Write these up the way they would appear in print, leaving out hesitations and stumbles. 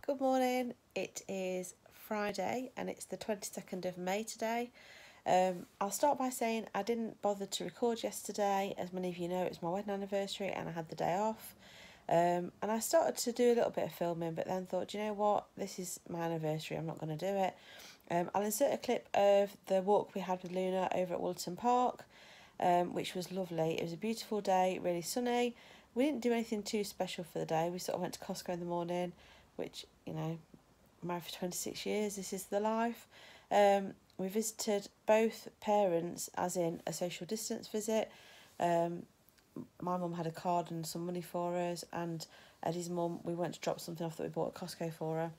Good morning, it is Friday and it's the 22nd of May today. I'll start by saying I didn't bother to record yesterday. As many of you know, it was my wedding anniversary and I had the day off. And I started to do a little bit of filming, but then thought, you know what, this is my anniversary, I'm not going to do it. I'll insert a clip of the walk we had with Luna over at Woolton Park, which was lovely. It was a beautiful day, really sunny. We didn't do anything too special for the day. We sort of went to Costco in the morning, which, you know, married for 26 years, this is the life. We visited both parents, as in a social distance visit. My mum had a card and some money for us, and Eddie's mum, we went to drop something off that we bought at Costco for her.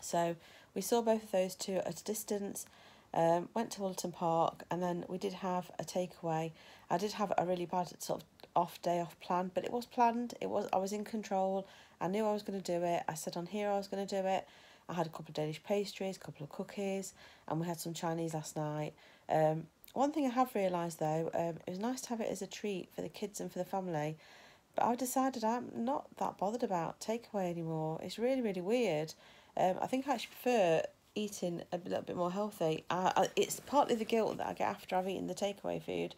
So we saw both of those two at a distance, went to Woolton Park, and then we did have a takeaway. I did have a really bad sort of day off planned, but it was planned. I was in control. I knew I was going to do it. I said on here I was going to do it. I had a couple of Danish pastries, a couple of cookies, and we had some Chinese last night. One thing I have realised though, it was nice to have it as a treat for the kids and for the family, but I've decided I'm not that bothered about takeaway anymore. It's really, really weird. I think I actually prefer eating a little bit more healthy. It's partly the guilt that I get after I've eaten the takeaway food,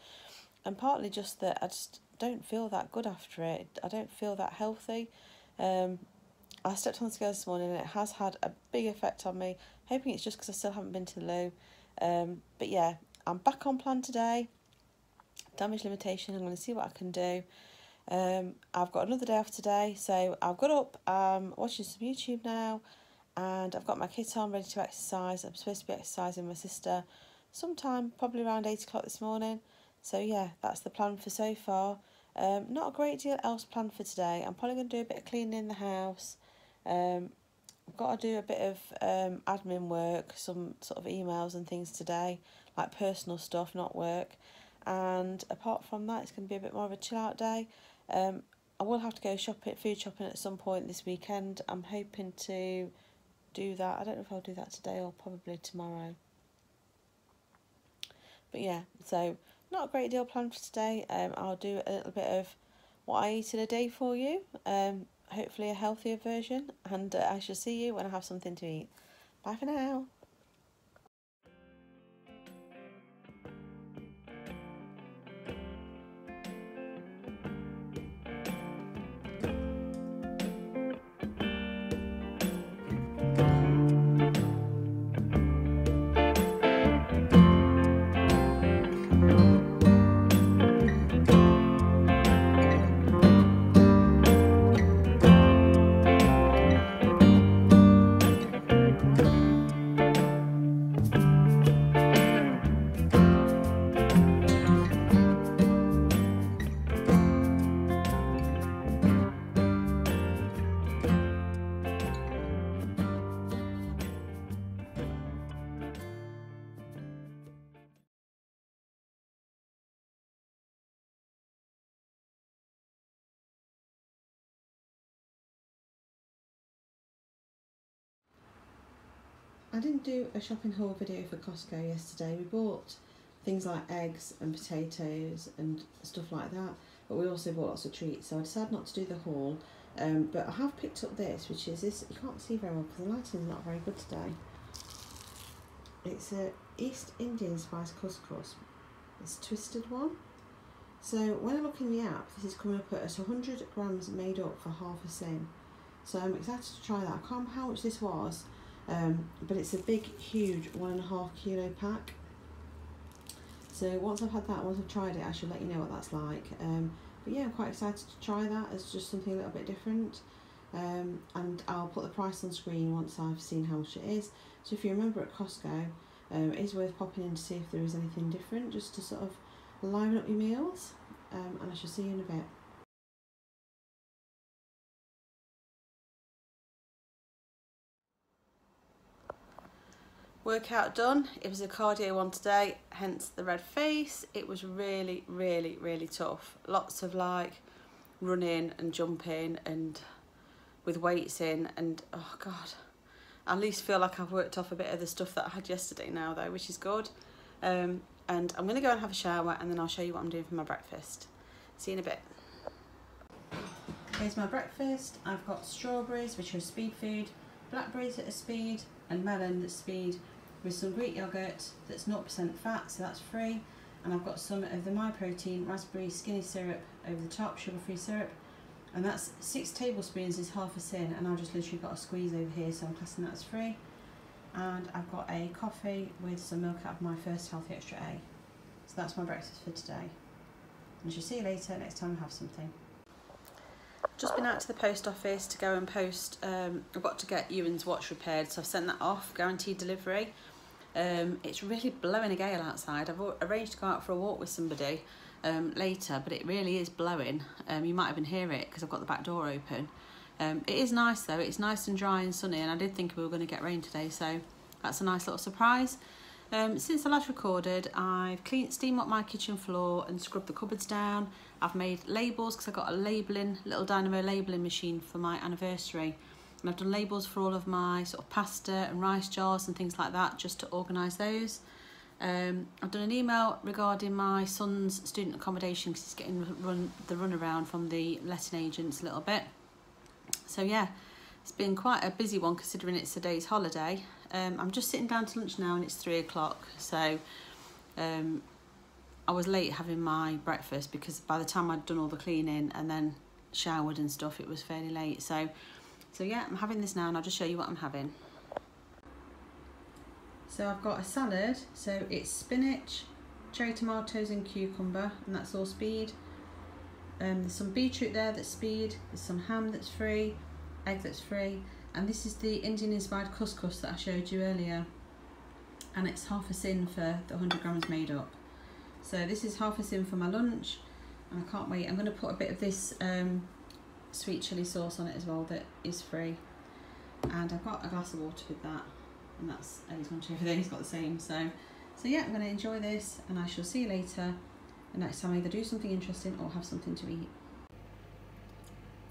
and partly just that I just don't feel that good after it. I don't feel that healthy. I stepped on the scales this morning and it has had a big effect on me. Hoping it's just because I still haven't been to the loo. But yeah, I'm back on plan today. Damage limitation, I'm going to see what I can do. I've got another day off today, so I've got up, watching some YouTube now, and I've got my kit on ready to exercise. I'm supposed to be exercising with my sister sometime, probably around 8 o'clock this morning. So yeah, that's the plan for so far. Not a great deal else planned for today. I'm probably going to do a bit of cleaning in the house. I've got to do a bit of admin work, some sort of emails and things today, like personal stuff, not work. And apart from that, it's going to be a bit more of a chill out day. I will have to go food shopping at some point this weekend. I'm hoping to do that. I don't know if I'll do that today or probably tomorrow. But yeah, so not a great deal planned for today. I'll do a little bit of what I eat in a day for you. Hopefully a healthier version. And I shall see you when I have something to eat. Bye for now. I didn't do a shopping haul video for Costco yesterday. We bought things like eggs and potatoes and stuff like that, but we also bought lots of treats, so I decided not to do the haul. But I have picked up this, which is this. You can't see very well because the lighting is not very good today. It's a East Indian spice couscous. It's a twisted one. So when I look in the app, this is coming up at 100 grams made up for half a sin. So I'm excited to try that. I can't remember how much this was. But it's a big, huge 1.5 kilo pack. So once I've had that, once I've tried it, I should let you know what that's like. But yeah, I'm quite excited to try that as just something a little bit different. And I'll put the price on screen once I've seen how much it is. So if you remember at Costco, it is worth popping in to see if there is anything different, just to sort of liven up your meals. And I shall see you in a bit. Workout done. It was a cardio one today, hence the red face. It was really, really, really tough. Lots of like running and jumping and with weights in, and oh god, I at least feel like I've worked off a bit of the stuff that I had yesterday now though, which is good. And I'm going to go and have a shower and then I'll show you what I'm doing for my breakfast. See you in a bit. Here's my breakfast. I've got strawberries, which are a speed food, blackberries at a speed and melon that's speed, with some Greek yogurt that's 0% fat, so that's free. And I've got some of the My Protein raspberry skinny syrup over the top, sugar-free syrup, and that's 6 tablespoons is half a sin, and I've just literally got a squeeze over here, so I'm classing that as free. And I've got a coffee with some milk out of my First Healthy Extra A. So that's my breakfast for today. And I shall see you later next time I have something. Just been out to the post office to go and post. I've got to get Ewan's watch repaired, so I've sent that off, guaranteed delivery. It's really blowing a gale outside. I've arranged to go out for a walk with somebody later, but it really is blowing. You might even hear it because I've got the back door open. It is nice though, it's nice and dry and sunny, and I did think we were going to get rain today, so that's a nice little surprise. Since I last recorded, I've steamed up my kitchen floor and scrubbed the cupboards down. I've made labels because I got a little dynamo labelling machine for my anniversary. And I've done labels for all of my sort of pasta and rice jars and things like that, just to organise those. I've done an email regarding my son's student accommodation because he's getting the run around from the letting agents a little bit. So yeah, it's been quite a busy one considering it's a day's holiday. I'm just sitting down to lunch now and it's 3 o'clock. So I was late having my breakfast because by the time I'd done all the cleaning and then showered and stuff, it was fairly late. So yeah, I'm having this now and I'll just show you what I'm having. So I've got a salad, so it's spinach, cherry tomatoes and cucumber, and that's all speed. There's some beetroot there that's speed, there's some ham that's free, egg that's free, and this is the Indian inspired couscous that I showed you earlier, and it's half a sin for the 100 grams made up. So this is half a sin for my lunch, and I can't wait. I'm going to put a bit of this sweet chilli sauce on it as well that is free, and I've got a glass of water with that, and that's Ellie's gone over there, he's got the same. So yeah, I'm going to enjoy this and I shall see you later, and next time I either do something interesting or have something to eat.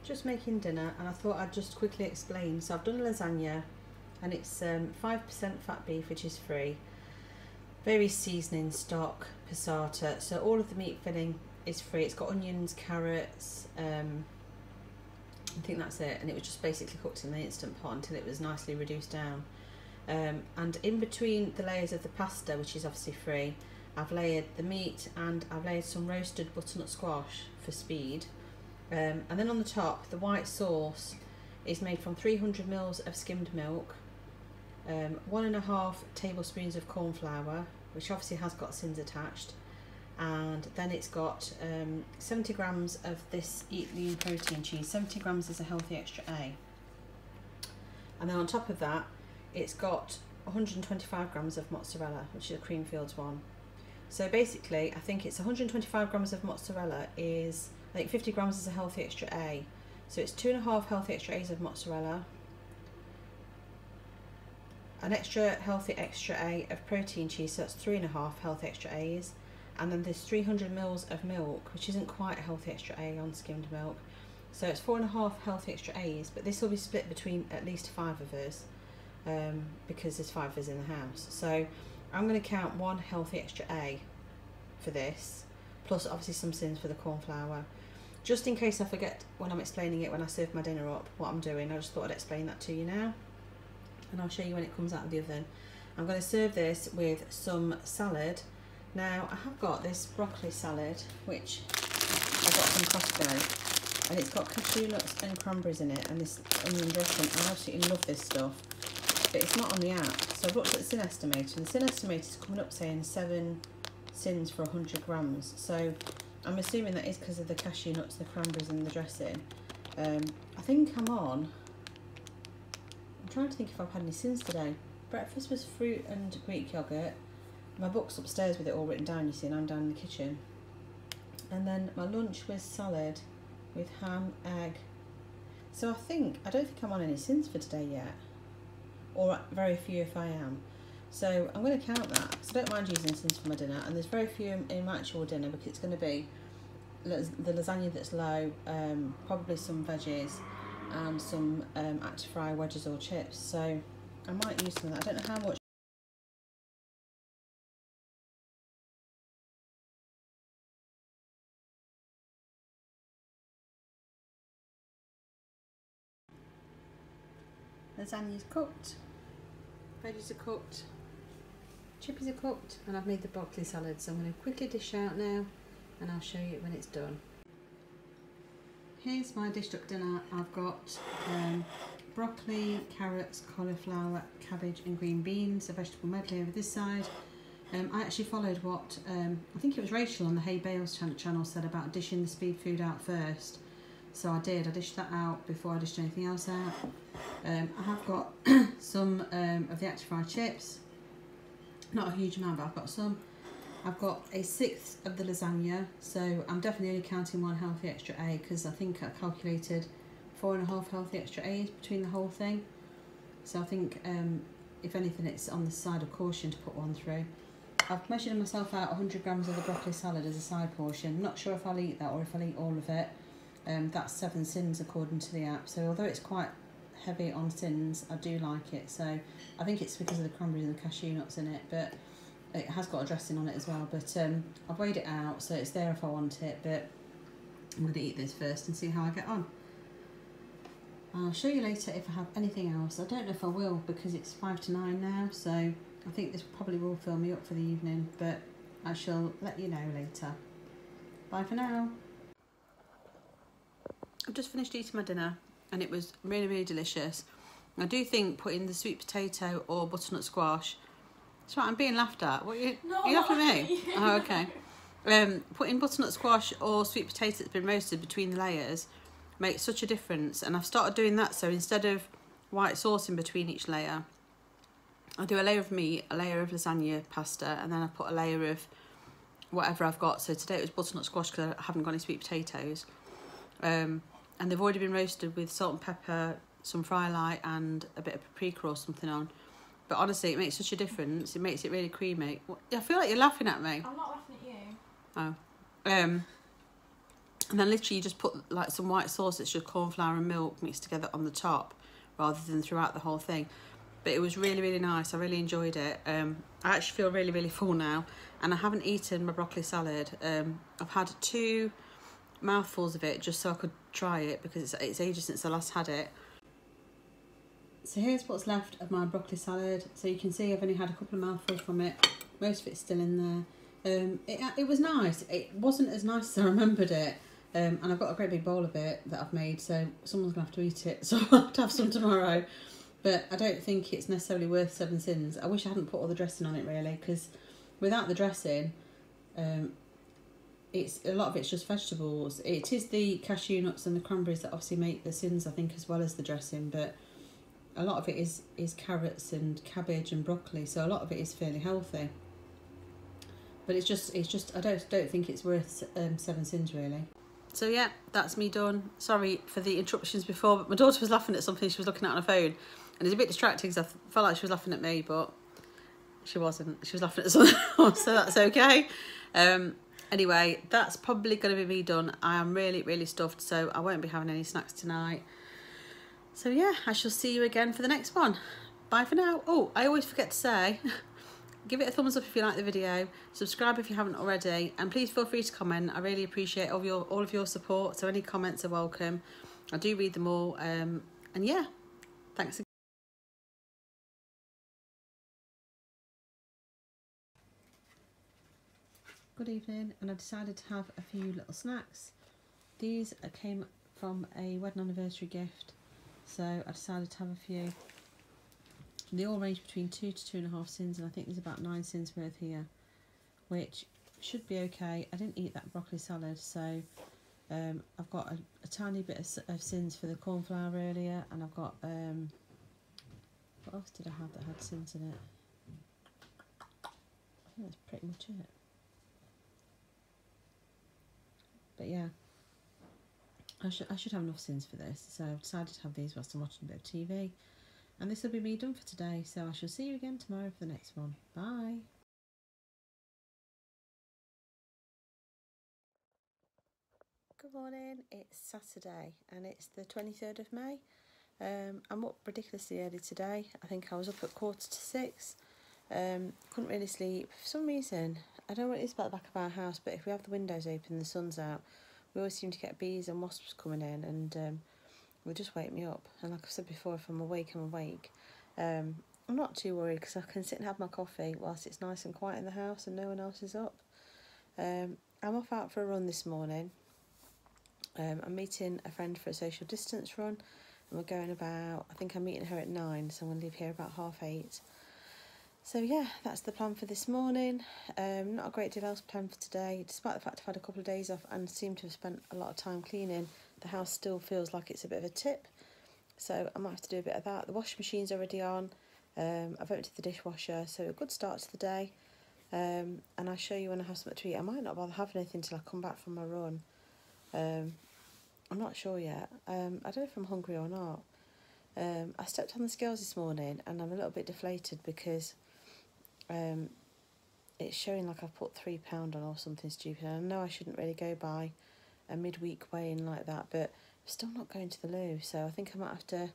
Just making dinner, and I thought I'd just quickly explain. So I've done lasagna, and it's 5% fat beef, which is free, various seasoning, stock, passata, so all of the meat filling is free. It's got onions, carrots, I think that's it, and it was just basically cooked in the Instant Pot until it was nicely reduced down. And in between the layers of the pasta, which is obviously free, I've layered the meat and I've layered some roasted butternut squash for speed. And then on the top, the white sauce is made from 300 ml of skimmed milk, 1.5 tablespoons of corn flour, which obviously has got sins attached, and then it's got 70 grams of this Eat Lean protein cheese. 70 grams is a Healthy Extra A. And then on top of that, it's got 125 grams of mozzarella, which is a Creamfields one. So basically, I think it's 125 grams of mozzarella is, I think 50 grams is a Healthy Extra A. So it's 2.5 Healthy Extra A's of mozzarella, an extra Healthy Extra A of protein cheese, so that's 3.5 Healthy Extra A's. And then there's 300 ml of milk, which isn't quite a Healthy Extra A on skimmed milk. So it's 4.5 Healthy Extra A's, but this will be split between at least 5 of us, because there's 5 of us in the house. So I'm going to count 1 Healthy Extra A for this, plus obviously some sins for the corn flour. Just in case I forget when I'm explaining it when I serve my dinner up what I'm doing, I just thought I'd explain that to you now. And I'll show you when it comes out of the oven. I'm going to serve this with some salad. Now I have got this broccoli salad, which I got from Costco, and it's got cashew nuts and cranberries in it, and this onion dressing. I absolutely love this stuff, but it's not on the app. So I've looked at the sin estimator, and the sin estimator is coming up saying 7 sins for 100 grams. So I'm assuming that is because of the cashew nuts, the cranberries and the dressing. I think I'm trying to think if I've had any sins today. Breakfast was fruit and Greek yogurt. My book's upstairs with it all written down, you see, and I'm down in the kitchen. And then my lunch was salad with ham, egg. So I don't think I'm on any sins for today yet, or very few if I am. So I'm going to count that, because I don't mind using sins for my dinner, and there's very few in my actual dinner because it's going to be the lasagna that's low, probably some veggies, and some active fry wedges or chips. So I might use some of that. I don't know how much. lasagna's cooked, veggies are cooked, chippies are cooked, and I've made the broccoli salad, so I'm going to quickly dish out now and I'll show you when it's done. Here's my dished up dinner. I've got broccoli, carrots, cauliflower, cabbage and green beans, a vegetable medley over this side. I actually followed what I think it was Rachel on the Hey Bales channel said about dishing the speed food out first. So I did. I dished that out before I dished anything else out. I have got some of the active fried chips. Not a huge amount, but I've got some. I've got a sixth of the lasagna, so I'm definitely only counting one healthy extra egg because I think I calculated 4.5 healthy extra eggs between the whole thing. So I think if anything, it's on the side of caution to put one through. I've measured myself out 100 grams of the broccoli salad as a side portion. Not sure if I'll eat that or if I'll eat all of it. That's 7 sins according to the app. So although it's quite heavy on sins, I do like it. So I think it's because of the cranberries and the cashew nuts in it, but it has got a dressing on it as well. But I've weighed it out, so it's there if I want it. But I'm going to eat this first and see how I get on. I'll show you later if I have anything else. I don't know if I will because it's 5 to 9 now, so I think this probably will fill me up for the evening, but I shall let you know later. Bye for now. I've just finished eating my dinner and it was really, really delicious. I do think putting the sweet potato or butternut squash... That's right, I'm being laughed at. What are you laughing at me? Oh, okay. Putting butternut squash or sweet potato that's been roasted between the layers makes such a difference, and I've started doing that. So instead of white sauce in between each layer, I do a layer of meat, a layer of lasagna pasta, and then I put a layer of whatever I've got. So today it was butternut squash because I haven't got any sweet potatoes, and they've already been roasted with salt and pepper, some fry light and a bit of paprika or something on. But honestly, it makes such a difference. It makes it really creamy. I feel like you're laughing at me. I'm not laughing at you. Oh. And then literally you just put like some white sauce, it's just corn flour and milk mixed together on the top rather than throughout the whole thing. But it was really, really nice. I really enjoyed it. I actually feel really, really full now. And I haven't eaten my broccoli salad. I've had 2 mouthfuls of it just so I could try it because it's ages since I last had it. So here's what's left of my broccoli salad. So you can see I've only had a couple of mouthfuls from it. Most of it's still in there. It was nice. It wasn't as nice as I remembered it. And I've got a great big bowl of it that I've made, so someone's going to have to eat it. So I'll have to have some tomorrow. But I don't think it's necessarily worth 7 sins. I wish I hadn't put all the dressing on it really, because without the dressing, it's a lot of it's just vegetables. It is the cashew nuts and the cranberries that obviously make the sins, I think, as well as the dressing. But a lot of it is carrots and cabbage and broccoli, so a lot of it is fairly healthy. But it's just I don't think it's worth 7 sins really. So yeah, that's me done. Sorry for the interruptions before, but my daughter was laughing at something she was looking at on her phone, and it's a bit distracting because I felt like she was laughing at me, but she wasn't. She was laughing at something else, so that's okay. Anyway, that's probably going to be me done. I am really, really stuffed, so I won't be having any snacks tonight. So yeah, I shall see you again for the next one. Bye for now. Oh, I always forget to say, give it a thumbs up if you like the video, subscribe if you haven't already, and please feel free to comment. I really appreciate all of your support, so any comments are welcome. I do read them all, and yeah, thanks again. Good evening, and I decided to have a few little snacks. These came from a wedding anniversary gift, so I decided to have a few. They all range between 2 to 2.5 sins, and I think there's about 9 sins worth here, which should be okay. I didn't eat that broccoli salad, so I've got a tiny bit of sins for the corn flour earlier, and I've got what else did I have that had sins in it? I think that's pretty much it. But yeah, I should have enough sins for this, so I've decided to have these whilst I'm watching a bit of TV. And this will be me done for today, so I shall see you again tomorrow for the next one. Bye! Good morning, it's Saturday and it's the 23rd of May. I'm up ridiculously early today. I think I was up at 5:45. Couldn't really sleep. For some reason, I don't know what it is about the back of our house, but if we have the windows open and the sun's out, we always seem to get bees and wasps coming in, and will just wake me up. And like I've said before, if I'm awake, I'm awake. I'm not too worried because I can sit and have my coffee whilst it's nice and quiet in the house and no one else is up. I'm off out for a run this morning. I'm meeting a friend for a social distance run, and we're going about, I think I'm meeting her at 9, so I'm going to leave here about 8:30. So yeah, that's the plan for this morning. Not a great deal else planned for today, despite the fact I've had a couple of days off and seem to have spent a lot of time cleaning. The house still feels like it's a bit of a tip, so I might have to do a bit of that. The washing machine's already on. I've emptied the dishwasher, so a good start to the day. And I'll show you when I have something to eat. I might not bother having anything till I come back from my run. I'm not sure yet. I don't know if I'm hungry or not. I stepped on the scales this morning and I'm a little bit deflated because it's showing like I've put £3 on or something stupid. And I know I shouldn't really go by a midweek weigh-in like that, but I'm still not going to the loo, so I think I might have to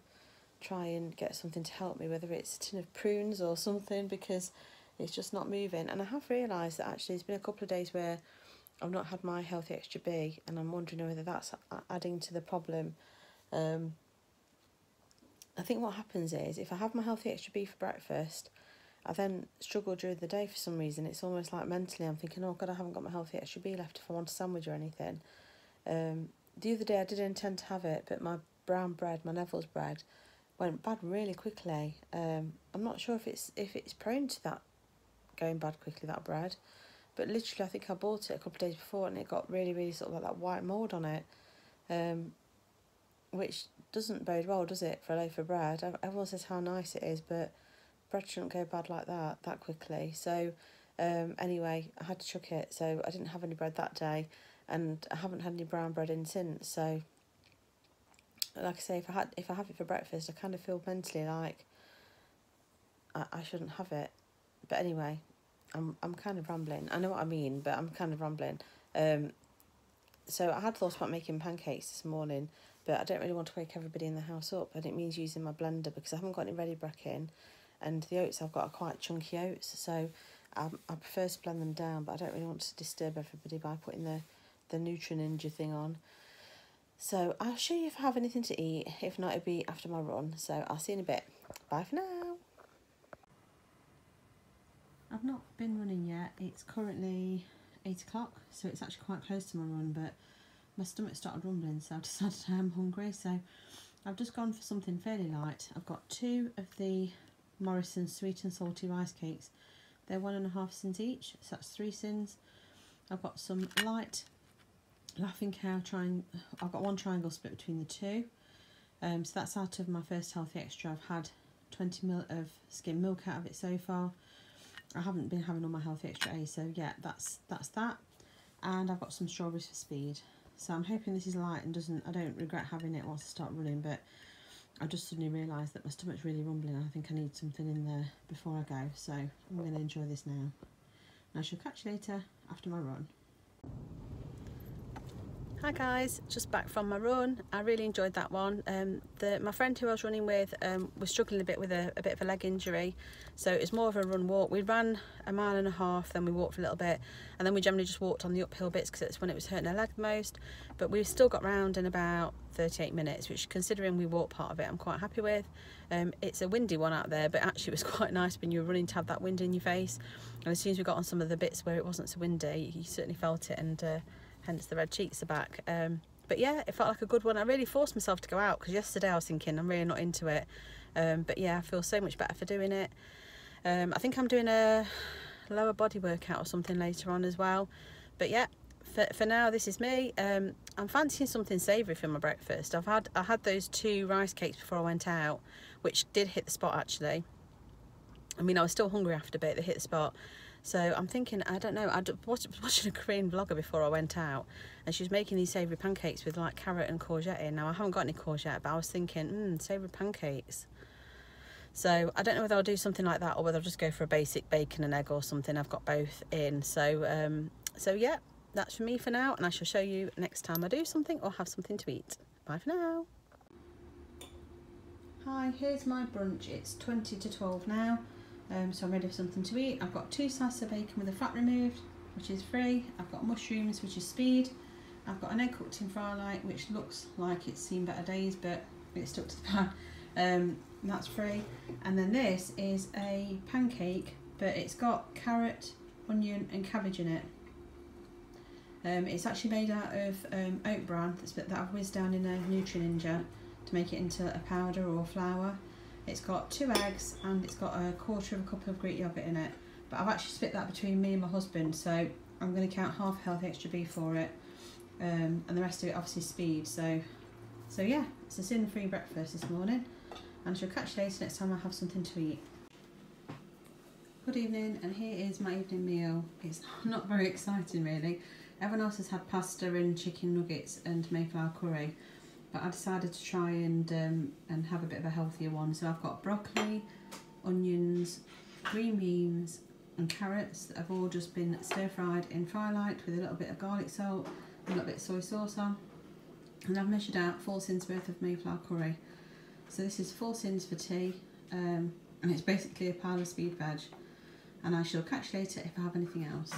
try and get something to help me, whether it's a tin of prunes or something, because it's just not moving. And I have realised that actually there's been a couple of days where I've not had my Healthy Extra B, and I'm wondering whether that's adding to the problem. I think what happens is if I have my Healthy Extra B for breakfast, I then struggle during the day for some reason. It's almost like mentally I'm thinking, oh God, I haven't got my Healthy Extra B left if I want a sandwich or anything. The other day I did intend to have it, but my brown bread, my Neville's bread, went bad really quickly. I'm not sure if it's prone to that going bad quickly, that bread, but literally I think I bought it a couple of days before and it got really sort of like that white mould on it, which doesn't bode well, does it, for a loaf of bread? Everyone says how nice it is, but bread shouldn't go bad like that quickly. So anyway, I had to chuck it, so I didn't have any bread that day, and I haven't had any brown bread in since. So like I say, if I have it for breakfast, I kind of feel mentally like I shouldn't have it. But anyway, I'm kind of rambling. I know what I mean, but I'm kind of rambling. So I had thought about making pancakes this morning, but I don't really want to wake everybody in the house up, and it means using my blender because I haven't got any ready break in, and the oats I've got are quite chunky oats, so I prefer to blend them down, but I don't really want to disturb everybody by putting the Nutri-Ninja thing on. So I'll show you if I have anything to eat. If not, it'll be after my run. So I'll see you in a bit. Bye for now. I've not been running yet. It's currently 8 o'clock, so it's actually quite close to my run, but my stomach started rumbling, so I've decided I'm hungry. So I've just gone for something fairly light. I've got 2 of the Morrison's sweet and salty rice cakes. They're 1.5 cents each, so that's 3 cents. I've got some light Laughing Cow I've got 1 triangle split between the 2. So that's out of my first Healthy Extra. I've had 20 ml of skim milk out of it so far. I haven't been having all my Healthy Extra A, so yeah, that's that. And I've got some strawberries for speed. So I'm hoping this is light and I don't regret having it once I start running, but I just suddenly realised that my stomach's really rumbling and I think I need something in there before I go. So I'm going to enjoy this now. And I shall catch you later after my run. Hi guys, just back from my run. I really enjoyed that one. My friend who I was running with was struggling a bit with a bit of a leg injury, so it was more of a run walk. We ran 1.5 miles, then we walked for a little bit, and then we generally just walked on the uphill bits because it's when it was hurting her leg the most. But we've still got round in about 38 minutes, which considering we walked part of it, I'm quite happy with. It's a windy one out there, but actually it was quite nice when you were running to have that wind in your face. And as soon as we got on some of the bits where it wasn't so windy, you certainly felt it, and hence the red cheeks are back. But yeah, it felt like a good one. I really forced myself to go out because yesterday I was thinking I'm really not into it, but yeah, I feel so much better for doing it. I think I'm doing a lower body workout or something later on as well, but yeah, for now this is me. I'm fancying something savoury for my breakfast. I had those 2 rice cakes before I went out, which did hit the spot actually. I mean, I was still hungry after a bit. They hit the spot. So I'm thinking, I don't know, I was watching a Korean vlogger before I went out, and she was making these savoury pancakes with like carrot and courgette in. Now I haven't got any courgette, but I was thinking, savoury pancakes. So I don't know whether I'll do something like that or whether I'll just go for a basic bacon and egg or something. I've got both in. So yeah, that's for me for now, and I shall show you next time I do something or have something to eat. Bye for now. Hi, here's my brunch. It's 20 to 12 now. So I'm ready for something to eat. I've got 2 slices of bacon with the fat removed, which is free. I've got mushrooms, which is speed. I've got an egg cooked in fry light, which looks like it's seen better days, but it stuck to the pan. That's free. And then this is a pancake, but it's got carrot, onion and cabbage in it. It's actually made out of oat bran that I've whizzed down in a Nutri-Ninja to make it into a powder or flour. It's got 2 eggs and it's got a 1/4 cup of Greek yoghurt in it. But I've actually split that between me and my husband, so I'm going to count half a healthy extra beef for it. And the rest of it obviously speed. So yeah, it's a sin-free breakfast this morning. And I shall catch you later next time I have something to eat. Good evening, and here is my evening meal. It's not very exciting really. Everyone else has had pasta and chicken nuggets and mayflower curry, but I decided to try and have a bit of a healthier one. So I've got broccoli, onions, green beans and carrots that have all just been stir fried in Firelight with a little bit of garlic salt and a little bit of soy sauce on. And I've measured out 4 sins worth of mayflower curry. So this is 4 sins for tea, and it's basically a pile of speed veg. And I shall catch you later if I have anything else.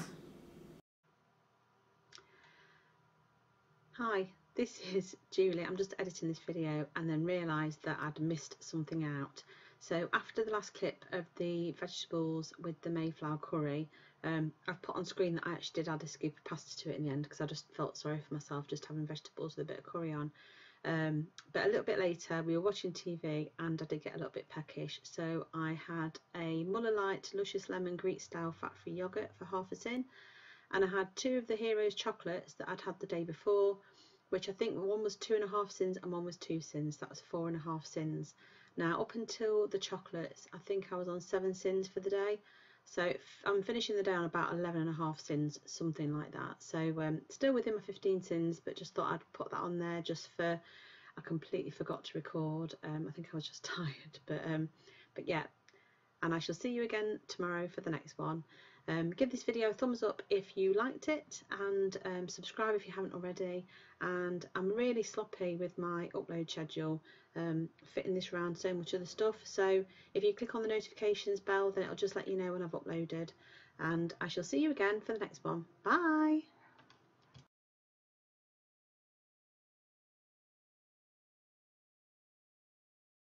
Hi, this is Julie. I'm just editing this video and then realised that I'd missed something out. So after the last clip of the vegetables with the mayflower curry, I've put on screen that I actually did add a scoop of pasta to it in the end because I just felt sorry for myself just having vegetables with a bit of curry on. But a little bit later we were watching TV and I did get a little bit peckish, so I had a Muller Light Luscious Lemon Greek style fat-free yoghurt for 1/2 sin, and I had 2 of the Heroes chocolates that I'd had the day before, which I think one was 2.5 sins and one was 2 sins. That was 4.5 sins. Now up until the chocolates, I think I was on 7 sins for the day, so I'm finishing the day on about 11.5 sins, something like that. So still within my 15 sins, but just thought I'd put that on there just for, I completely forgot to record. I think I was just tired, but yeah. And I shall see you again tomorrow for the next one. Give this video a thumbs up if you liked it, and subscribe if you haven't already. And I'm really sloppy with my upload schedule, fitting this around so much other stuff. So if you click on the notifications bell, then it'll just let you know when I've uploaded. And I shall see you again for the next one. Bye!